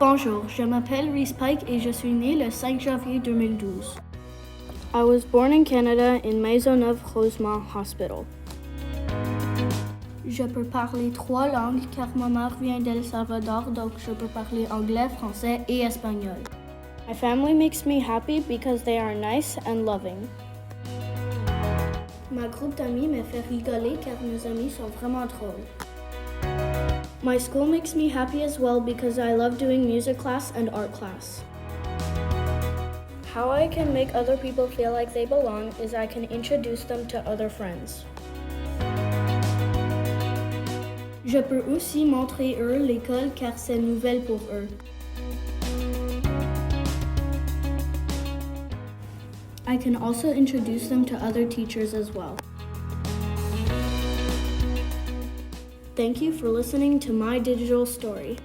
Bonjour, je m'appelle Reese Pike et je suis née le 5 janvier 2012. I was born in Canada in Maisonneuve-Rosemont Hospital. Je peux parler 3 langues car ma mère vient d'El Salvador, donc je peux parler anglais, français et espagnol. My family makes me happy because they are nice and loving. Ma groupe d'amis me fait rigoler car mes amis sont vraiment drôles. My school makes me happy as well because I love doing music class and art class. How I can make other people feel like they belong is I can introduce them to other friends. Je peux aussi montrer eux l'école car c'est nouvelle pour eux. I can also introduce them to other teachers as well. Thank you for listening to my digital story.